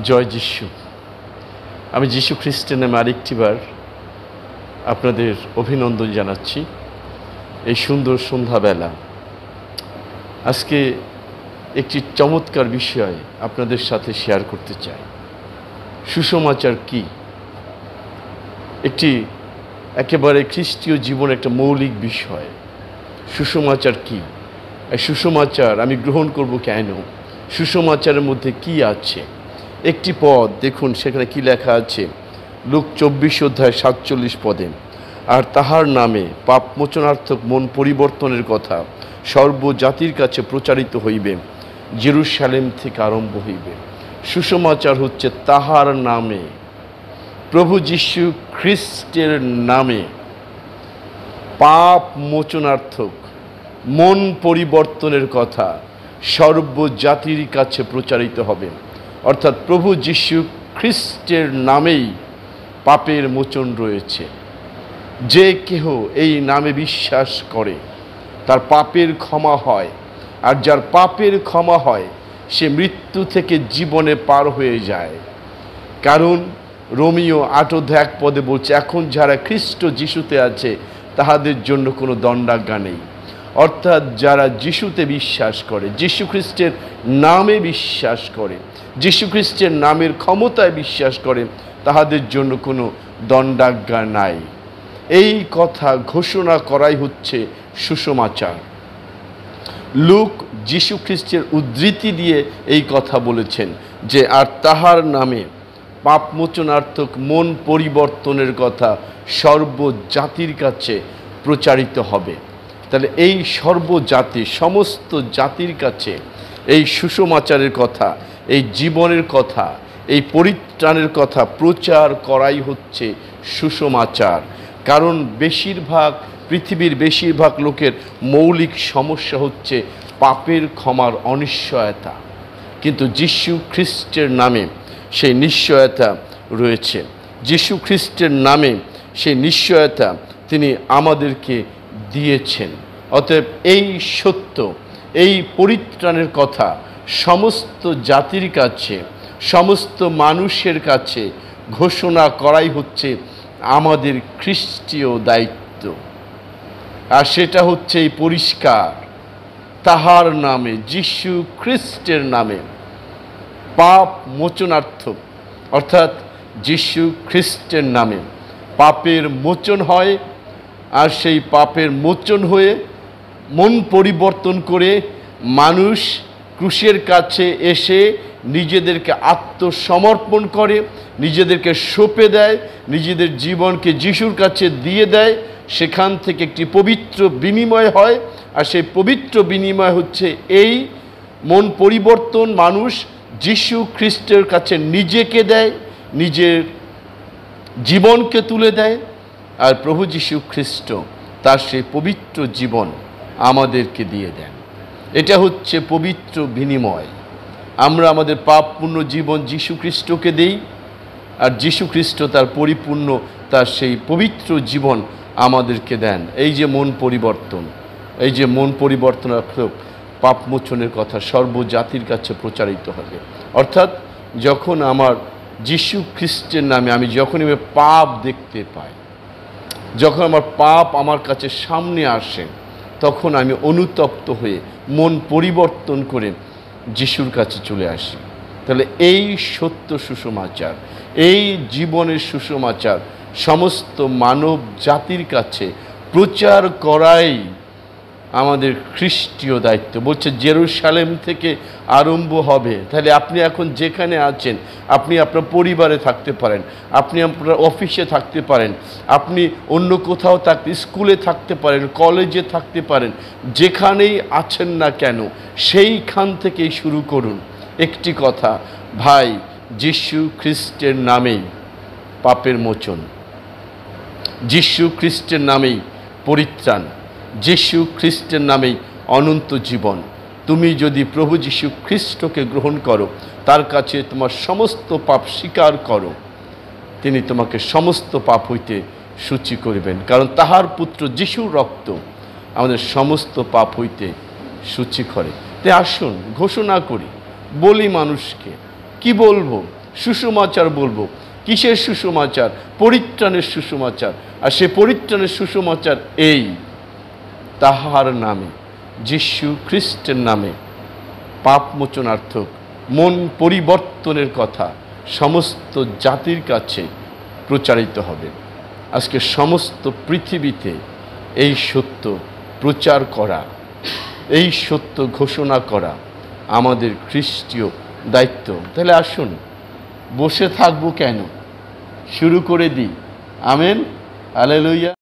জয় যিশু। আমি যিশু খ্রিস্টের নামে আরেকটিবার আপনাদের অভিনন্দন জানাচ্ছি এই সুন্দর সন্ধ্যাবেলা। আজকে একটি চমৎকার বিষয় আপনাদের সাথে শেয়ার করতে চাই। সুসমাচার কি? একটি একেবারে খ্রিস্টীয় জীবন একটা মৌলিক বিষয়। সুসমাচার কি? এই সুসমাচার আমি গ্রহণ করব কেন? সুসমাচারের মধ্যে কি আছে? একটি পদ দেখুন, সেখানে কি লেখা আছে। লুক 24:47 পদে, আর তাহার নামে পাপমোচনার্থক মন পরিবর্তনের কথা সর্বজাতির কাছে প্রচারিত হইবে, জেরুসালেম থেকে আরম্ভ হইবে। সুসমাচার হচ্ছে তাহার নামে, প্রভু যীশু খ্রিস্টের নামে পাপ মোচনার্থক মন পরিবর্তনের কথা সর্বজাতির কাছে প্রচারিত হবে। অর্থাৎ প্রভু যীশু খ্রিস্টের নামেই পাপের মোচন রয়েছে। যে কেহ এই নামে বিশ্বাস করে তার পাপের ক্ষমা হয়, আর যার পাপের ক্ষমা হয় সে মৃত্যু থেকে জীবনে পার হয়ে যায়। কারণ রোমীয় 8:1 পদে বলছে, এখন যারা খ্রিস্ট যিশুতে আছে তাহাদের জন্য কোনো দণ্ডাজ্ঞা নেই। অর্থাৎ যারা যিশুতে বিশ্বাস করে, যীশু খ্রিস্টের নামে বিশ্বাস করে, যীশু খ্রিস্টের নামের ক্ষমতায় বিশ্বাস করে, তাহাদের জন্য কোনো দণ্ডাজ্ঞা নাই। এই কথা ঘোষণা করাই হচ্ছে সুসমাচার। লুক যীশু খ্রিস্টের উদ্ধৃতি দিয়ে এই কথা বলেছেন যে, আর তাহার নামে পাপমোচনার্থক মন পরিবর্তনের কথা সর্বজাতির কাছে প্রচারিত হবে। তাহলে এই সর্বজাতি, সমস্ত জাতির কাছে এই সুসমাচারের কথা, এই জীবনের কথা, এই পরিত্রাণের কথা প্রচার করাই হচ্ছে সুসমাচার। কারণ পৃথিবীর বেশিরভাগ লোকের মৌলিক সমস্যা হচ্ছে পাপের ক্ষমার অনিশ্চয়তা, কিন্তু যীশু খ্রিস্টের নামে সেই নিশ্চয়তা রয়েছে। যীশু খ্রিস্টের নামে সেই নিশ্চয়তা তিনি আমাদেরকে দিয়েছেন। অতএব এই সত্য, এই পরিত্রাণের কথা সমস্ত জাতির কাছে, সমস্ত মানুষের কাছে ঘোষণা করাই হচ্ছে আমাদের খ্রিস্টীয় দায়িত্ব। আর সেটা হচ্ছে এই পরিষ্কার, তাহার নামে, যীশু খ্রিস্টের নামে পাপ মোচনার্থক, অর্থাৎ যীশু খ্রিস্টের নামে পাপের মোচন হয়। আর সেই পাপের মোচন হয়ে মন পরিবর্তন করে মানুষ ক্রুশের কাছে এসে নিজেদেরকে আত্মসমর্পণ করে, নিজেদেরকে সঁপে দেয়, নিজেদের জীবনকে যিশুর কাছে দিয়ে দেয়। সেখান থেকে একটি পবিত্র বিনিময় হয়। আর সেই পবিত্র বিনিময় হচ্ছে এই মন পরিবর্তন। মানুষ যীশু খ্রিস্টের কাছে নিজেকে দেয়, নিজের জীবনকে তুলে দেয়, আর প্রভু যীশু খ্রিস্ট তার সেই পবিত্র জীবন আমাদেরকে দিয়ে দেন। এটা হচ্ছে পবিত্র বিনিময়। আমরা আমাদের পাপপূর্ণ জীবন যীশু খ্রিস্টকে দেই, আর যীশু খ্রিস্ট তার পরিপূর্ণ, তার সেই পবিত্র জীবন আমাদেরকে দেন। এই যে মন পরিবর্তন, এই যে মন পরিবর্তনাত্মক পাপমোচনের কথা সর্বজাতির কাছে প্রচারিত হবে। অর্থাৎ যখন আমার যীশু খ্রিস্টের নামে আমি যখনই পাপ দেখতে পাই, যখন আমার পাপ আমার কাছে সামনে আসে, তখন আমি অনুতপ্ত হয়ে মন পরিবর্তন করে যিশুর কাছে চলে আসি। তাহলে এই সত্য সুসমাচার, এই জীবনের সুসমাচার সমস্ত মানব জাতির কাছে প্রচার করাই আমাদের খ্রিস্টীয় দায়িত্ব। বলছে জেরুসালেম থেকে আরম্ভ হবে। তাহলে আপনি এখন যেখানে আছেন, আপনি আপনার পরিবারে থাকতে পারেন, আপনি আপনার অফিসে থাকতে পারেন, আপনি অন্য কোথাও থাকতে, স্কুলে থাকতে পারেন, কলেজে থাকতে পারেন, যেখানেই আছেন না কেন সেইখান থেকেই শুরু করুন একটি কথা, ভাই যীশু খ্রিস্টের নামেই পাপের মোচন, যীশু খ্রিস্টের নামেই পরিত্রাণ, যীশু খ্রিস্টের নামেই অনন্ত জীবন। তুমি যদি প্রভু যীশু খ্রিস্টকে গ্রহণ করো, তার কাছে তোমার সমস্ত পাপ স্বীকার করো, তিনি তোমাকে সমস্ত পাপ হইতে সূচি করিবেন। কারণ তাহার পুত্র যীশুর রক্ত আমাদের সমস্ত পাপ হইতে সূচি করে। তাই আসুন ঘোষণা করি, বলি মানুষকে, কি বলবো, সুসমাচার বলবো। কিসের সুসমাচার? পরিত্রাণের সুসমাচার। আর সে পরিত্রাণের সুসমাচার এই, তাহার নামে, যীশু খ্রিস্টের নামে পাপমোচনার্থক মন পরিবর্তনের কথা সমস্ত জাতির কাছে প্রচারিত হবে। আজকে সমস্ত পৃথিবীতে এই সত্য প্রচার করা, এই সত্য ঘোষণা করা আমাদের খ্রিস্টীয় দায়িত্ব। তাহলে আসুন, বসে থাকবো কেন? শুরু করে দিই। Amen, hallelujah.